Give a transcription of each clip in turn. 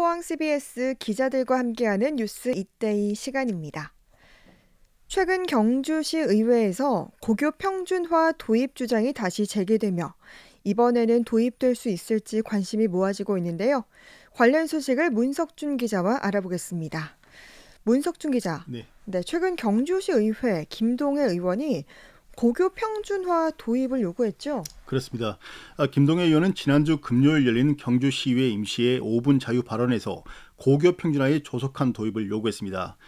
포항 CBS 기자들과 함께하는 뉴스 이때이 시간입니다. 최근 경주시 의회에서 고교 평준화 도입 주장이 다시 제기되며 이번에는 도입될 수 있을지 관심이 모아지고 있는데요. 관련 소식을 문석준 기자와 알아보겠습니다. 문석준 기자, 네. 최근 경주시 의회 김동애 의원이 고교 평준화 도입을 요구했죠? 그렇습니다. 김동애 의원은 지난주 금요일 열린 경주시의회 임시의 5분 자유 발언에서 고교 평준화의 조속한 도입을 요구했습니다.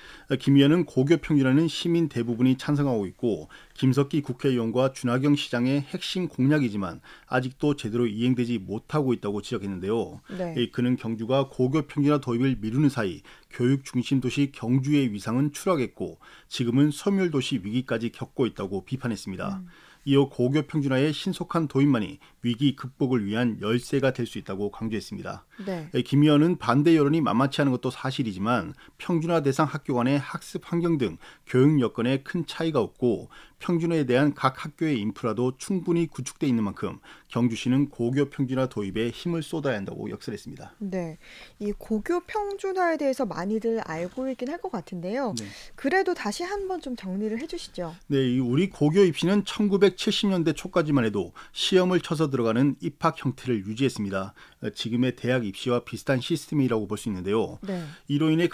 김 의원은 고교 평준화는 시민 대부분이 찬성하고 있고 김석기 국회의원과 준하경 시장의 핵심 공약이지만 아직도 제대로 이행되지 못하고 있다고 지적했는데요. 네. 그는 경주가 고교 평준화 도입을 미루는 사이 교육 중심 도시 경주의 위상은 추락했고 지금은 소멸도시 위기까지 겪고 있다고 비판했습니다. 이어 고교 평준화의 신속한 도입만이 위기 극복을 위한 열쇠가 될 수 있다고 강조했습니다. 네. 김 의원은 반대 여론이 만만치 않은 것도 사실이지만 평준화 대상 학교 간의 학습 환경 등 교육 여건에 큰 차이가 없고 평준화에 대한 각 학교의 인프라도 충분히 구축돼 있는 만큼 경주시는 고교 평준화 도입에 힘을 쏟아야 한다고 역설했습니다. 네, 이 고교 평준화에 대해서 많이들 알고 있긴 할 것 같은데요. 네. 그래도 다시 한번 좀 정리를 해주시죠. 네, 우리 고교 입시는 1970년대 초까지만 해도 시험을 쳐서 들어가는 입학 형태를 유지했습니다. 지금의 대학 입시와 비슷한 시스템이라고 볼 수 있는데요. 네. 이로 인해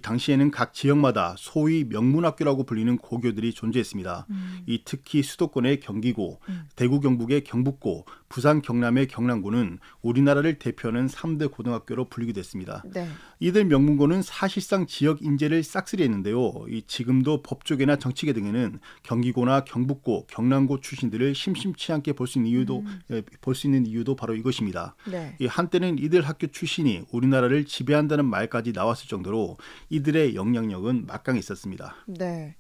당시에는 각 지역마다 소위 명문학교라고 불리는 고교들이 존재했습니다. 이 특히 수도권의 경기고, 대구 경북의 경북고, 부산 경남의 경남고는 우리나라를 대표하는 3대 고등학교로 불리게 됐습니다. 네. 이들 명문고는 사실상 지역 인재를 싹쓸이했는데요. 지금도 법조계나 정치계 등에는 경기고나 경북고, 경남고 출신들을 심심치 않게 볼 수 있는 이유도 바로 이것입니다. 네. 한때는 이들 학교 출신이 우리나라를 지배한다는 말까지 나왔을 정도로 이들의 영향력은 막강했었습니다. 네.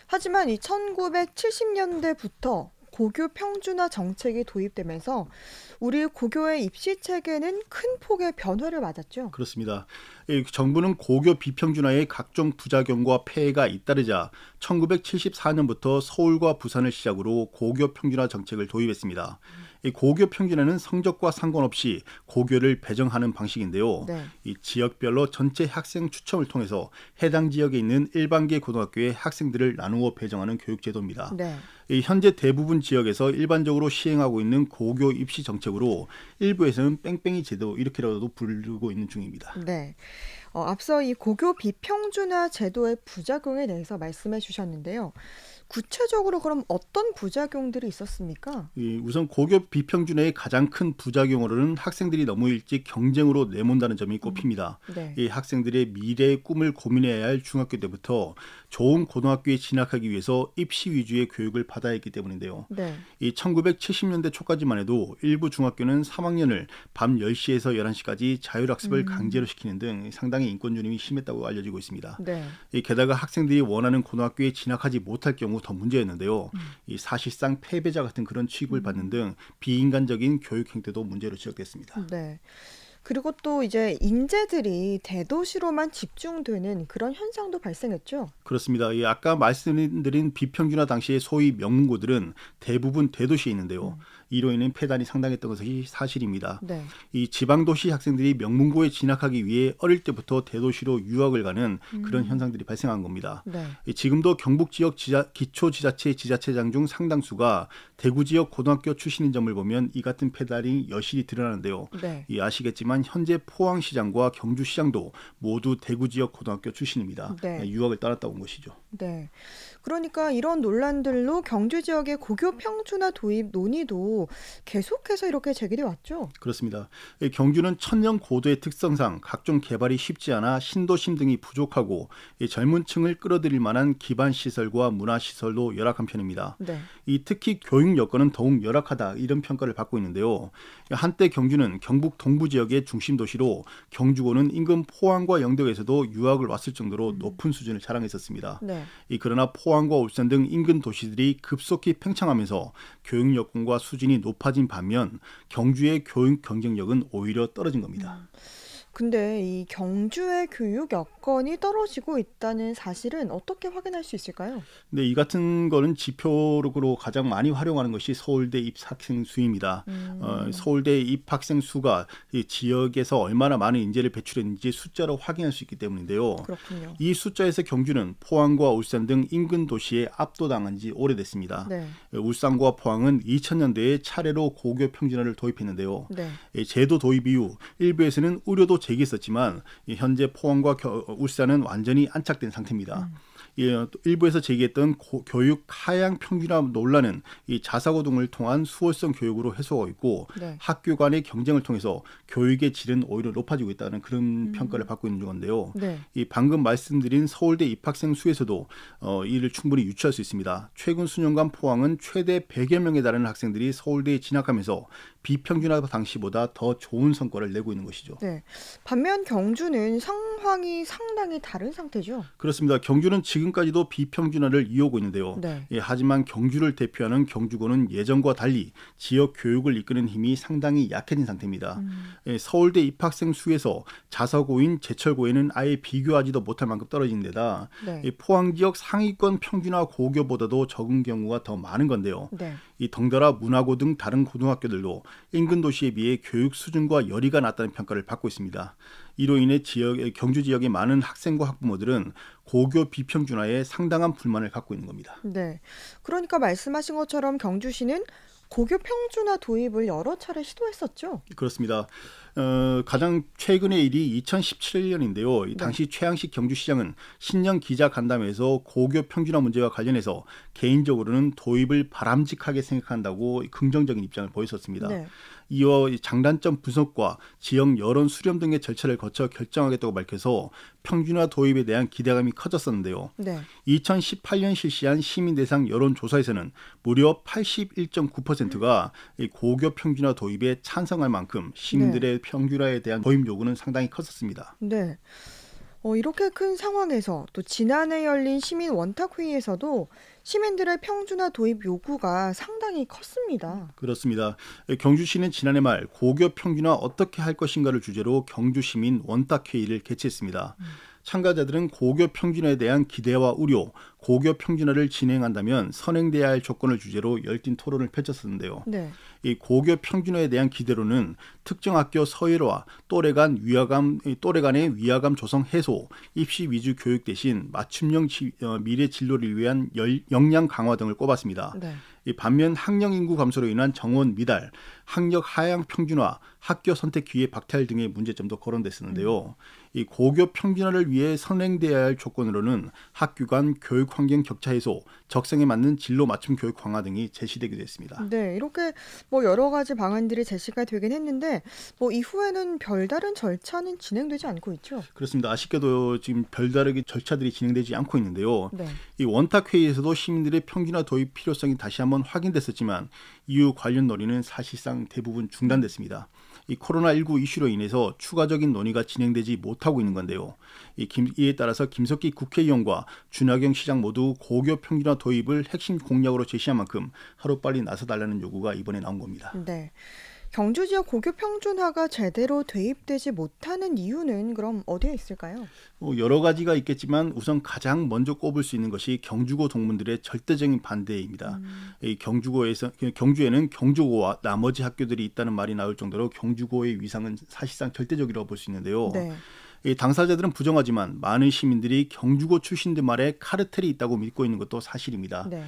하지만 이 1970년대부터 고교 평준화 정책이 도입되면서 우리 고교의 입시 체계는 큰 폭의 변화를 맞았죠. 그렇습니다. 정부는 고교 비평준화에 각종 부작용과 폐해가 잇따르자 1974년부터 서울과 부산을 시작으로 고교 평준화 정책을 도입했습니다. 이 고교 평준화는 성적과 상관없이 고교를 배정하는 방식인데요. 네. 이 지역별로 전체 학생 추첨을 통해서 해당 지역에 있는 일반계 고등학교의 학생들을 나누어 배정하는 교육제도입니다. 네. 현재 대부분 지역에서 일반적으로 시행하고 있는 고교 입시 정책으로 일부에서는 뺑뺑이 제도 이렇게라도 부르고 있는 중입니다. 네. 앞서 이 고교 비평준화 제도의 부작용에 대해서 말씀해 주셨는데요. 구체적으로 그럼 어떤 부작용들이 있었습니까? 우선 고교 비평준화의 가장 큰 부작용으로는 학생들이 너무 일찍 경쟁으로 내몬다는 점이 꼽힙니다. 네. 이 학생들의 미래의 꿈을 고민해야 할 중학교 때부터 좋은 고등학교에 진학하기 위해서 입시 위주의 교육을 받아야 했기 때문인데요. 네. 1970년대 초까지만 해도 일부 중학교는 3학년을 밤 10시에서 11시까지 자율학습을 강제로 시키는 등 상당히 인권유린이 심했다고 알려지고 있습니다. 네. 게다가 학생들이 원하는 고등학교에 진학하지 못할 경우 더 문제였는데요. 사실상 패배자 같은 그런 취급을 받는 등 비인간적인 교육 행태도 문제로 지적됐습니다. 네. 그리고 또 이제 인재들이 대도시로만 집중되는 그런 현상도 발생했죠. 그렇습니다. 아까 말씀드린 비평준화 당시의 소위 명문고들은 대부분 대도시에 있는데요. 이로 인해 폐단이 상당했던 것이 사실입니다. 네. 이 지방도시 학생들이 명문고에 진학하기 위해 어릴 때부터 대도시로 유학을 가는 그런 현상들이 발생한 겁니다. 네. 지금도 경북 지역 기초지자체 지자체장 중 상당수가 대구 지역 고등학교 출신인 점을 보면 이 같은 폐단이 여실히 드러나는데요. 네. 아시겠지만 현재 포항시장과 경주시장도 모두 대구 지역 고등학교 출신입니다. 네. 유학을 떠났다 온 것이죠. 네. 그러니까 이런 논란들로 경주 지역의 고교 평준화 도입 논의도 계속해서 이렇게 제기돼 왔죠. 그렇습니다. 경주는 천년 고도의 특성상 각종 개발이 쉽지 않아 신도심 등이 부족하고 젊은 층을 끌어들일 만한 기반 시설과 문화 시설도 열악한 편입니다. 네. 특히 교육 여건은 더욱 열악하다 이런 평가를 받고 있는데요. 한때 경주는 경북 동부 지역의 중심 도시로 경주고는 인근 포항과 영덕에서도 유학을 왔을 정도로 높은 수준을 자랑했었습니다. 네. 그러나 포항과 울산 등 인근 도시들이 급속히 팽창하면서 교육 여건과 수준이 높아진 반면 경주의 교육 경쟁력은 오히려 떨어진 겁니다. 근데 이 경주의 교육 여건이 떨어지고 있다는 사실은 어떻게 확인할 수 있을까요? 근데 이 같은 거는 지표로 가장 많이 활용하는 것이 서울대 입학생 수입니다. 음, 서울대 입학생 수가 이 지역에서 얼마나 많은 인재를 배출했는지 숫자로 확인할 수 있기 때문인데요. 그렇군요. 이 숫자에서 경주는 포항과 울산 등 인근 도시에 압도당한 지 오래됐습니다. 네, 울산과 포항은 2000년대에 차례로 고교 평준화를 도입했는데요. 네. 제도 도입 이후 일부에서는 우려도 제기했었지만 현재 포항과 울산은 완전히 안착된 상태입니다. 음, 일부에서 제기했던 교육 하향 평준화 논란은 이 자사고 등을 통한 수월성 교육으로 해소하고 있고 네. 학교 간의 경쟁을 통해서 교육의 질은 오히려 높아지고 있다는 그런 평가를 음, 받고 있는 건데요. 네. 이 방금 말씀드린 서울대 입학생 수에서도 이를 충분히 유추할 수 있습니다. 최근 수년간 포항은 최대 100여 명에 달하는 학생들이 서울대에 진학하면서 비평준화 당시보다 더 좋은 성과를 내고 있는 것이죠. 네. 반면 경주는 상황이 상당히 다른 상태죠. 그렇습니다. 경주는 지금까지도 비평준화를 이어오고 있는데요. 네. 하지만 경주를 대표하는 경주고는 예전과 달리 지역 교육을 이끄는 힘이 상당히 약해진 상태입니다. 음, 서울대 입학생 수에서 자사고인 제철고에는 아예 비교하지도 못할 만큼 떨어진 데다 네. 포항 지역 상위권 평준화 고교보다도 적은 경우가 더 많은 건데요. 네. 이 덩달아 문화고 등 다른 고등학교들도 인근 도시에 비해 교육 수준과 열의가 낮다는 평가를 받고 있습니다. 이로 인해 경주 지역의 많은 학생과 학부모들은 고교 비평준화에 상당한 불만을 갖고 있는 겁니다. 네. 그러니까 말씀하신 것처럼 경주시는 고교 평준화 도입을 여러 차례 시도했었죠. 그렇습니다. 가장 최근의 일이 2017년인데요. 네. 당시 최양식 경주시장은 신년 기자 간담회에서 고교 평준화 문제와 관련해서 개인적으로는 도입을 바람직하게 생각한다고 긍정적인 입장을 보였었습니다. 네. 이어 장단점 분석과 지역 여론 수렴 등의 절차를 거쳐 결정하겠다고 밝혀서 평준화 도입에 대한 기대감이 커졌었는데요. 네. 2018년 실시한 시민 대상 여론조사에서는 무려 81.9%가 고교 평준화 도입에 찬성할 만큼 네. 시민들의 평준화에 대한 도입 요구는 상당히 컸었습니다. 네. 이렇게 큰 상황에서 또 지난해 열린 시민 원탁회의에서도 시민들의 평준화 도입 요구가 상당히 컸습니다. 그렇습니다. 경주시는 지난해 말 고교 평준화 어떻게 할 것인가를 주제로 경주시민 원탁회의를 개최했습니다. 참가자들은 고교 평준화에 대한 기대와 우려, 고교 평준화를 진행한다면 선행돼야 할 조건을 주제로 열띤 토론을 펼쳤었는데요. 네. 이 고교 평준화에 대한 기대로는 특정 학교 서열화, 또래 간의 위화감 조성 해소, 입시 위주 교육 대신 맞춤형 미래 진로를 위한 역량 강화 등을 꼽았습니다. 네. 반면 학령 인구 감소로 인한 정원 미달, 학력 하향 평준화, 학교 선택 기회 박탈 등의 문제점도 거론됐었는데요. 이 고교 평준화를 위해 선행돼야 할 조건으로는 학교 간 교육 환경 격차 해소, 적성에 맞는 진로 맞춤 교육 강화 등이 제시되기도 했습니다. 네, 이렇게 여러 가지 방안들이 제시가 되긴 했는데 이후에는 별다른 절차는 진행되지 않고 있죠. 그렇습니다. 아쉽게도 지금 별다르게 절차들이 진행되지 않고 있는데요. 네. 이 원탁회의에서도 시민들의 평준화 도입 필요성이 다시 한번 확인됐었지만 이후 관련 논의는 사실상 대부분 중단됐습니다. 이 코로나19 이슈로 인해서 추가적인 논의가 진행되지 못하고 있는 건데요. 이에 따라서 김석기 국회의원과 준하경 시장 모두 고교 평준화 도입을 핵심 공약으로 제시한 만큼 하루빨리 나서달라는 요구가 이번에 나온 겁니다. 네. 경주 지역 고교 평준화가 제대로 도입되지 못하는 이유는 그럼 어디에 있을까요? 여러 가지가 있겠지만 우선 가장 먼저 꼽을 수 있는 것이 경주고 동문들의 절대적인 반대입니다. 이 경주에는 경주고와 나머지 학교들이 있다는 말이 나올 정도로 경주고의 위상은 사실상 절대적이라고 볼 수 있는데요. 네. 이 당사자들은 부정하지만 많은 시민들이 경주고 출신들 말에 카르텔이 있다고 믿고 있는 것도 사실입니다. 네.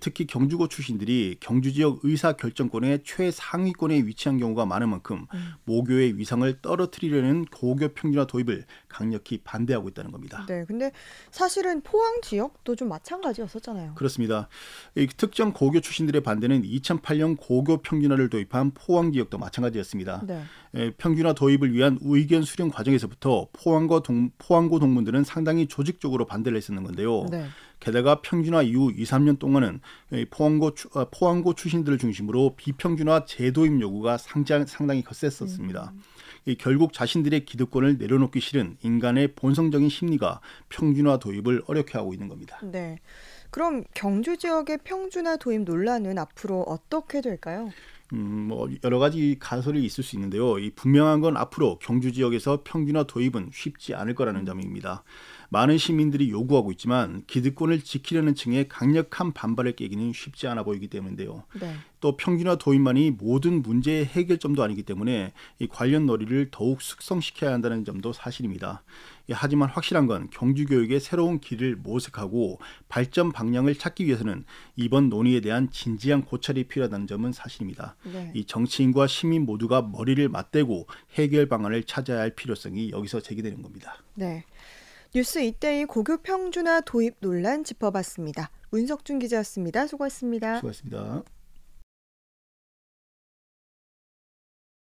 특히 경주고 출신들이 경주 지역 의사 결정권의 최상위권에 위치한 경우가 많은 만큼 모교의 위상을 떨어뜨리려는 고교 평준화 도입을 강력히 반대하고 있다는 겁니다. 네. 근데 사실은 포항 지역도 좀 마찬가지였었잖아요. 그렇습니다. 이 특정 고교 출신들의 반대는 2008년 고교 평준화를 도입한 포항 지역도 마찬가지였습니다. 네. 평준화 도입을 위한 의견 수렴 과정에서부터 포항고 동문들은 상당히 조직적으로 반대를 했었는 건데요. 네. 게다가 평준화 이후 2, 3년 동안은 포항고 출신들을 중심으로 비평준화 재도입 요구가 상당히 거셌었습니다. 결국 자신들의 기득권을 내려놓기 싫은 인간의 본성적인 심리가 평준화 도입을 어렵게 하고 있는 겁니다. 네. 그럼 경주 지역의 평준화 도입 논란은 앞으로 어떻게 될까요? 여러 가지 가설이 있을 수 있는데요. 이 분명한 건 앞으로 경주 지역에서 평준화 도입은 쉽지 않을 거라는 점입니다. 많은 시민들이 요구하고 있지만 기득권을 지키려는 층의 강력한 반발을 깨기는 쉽지 않아 보이기 때문인데요. 네. 또 평준화 도입만이 모든 문제의 해결점도 아니기 때문에 이 관련 논의를 더욱 숙성시켜야 한다는 점도 사실입니다. 하지만 확실한 건 경주 교육의 새로운 길을 모색하고 발전 방향을 찾기 위해서는 이번 논의에 대한 진지한 고찰이 필요하다는 점은 사실입니다. 네. 이 정치인과 시민 모두가 머리를 맞대고 해결 방안을 찾아야 할 필요성이 여기서 제기되는 겁니다. 네. 뉴스 이때의 고교 평준화 도입 논란 짚어봤습니다. 문석준 기자였습니다. 수고했습니다. 수고하셨습니다.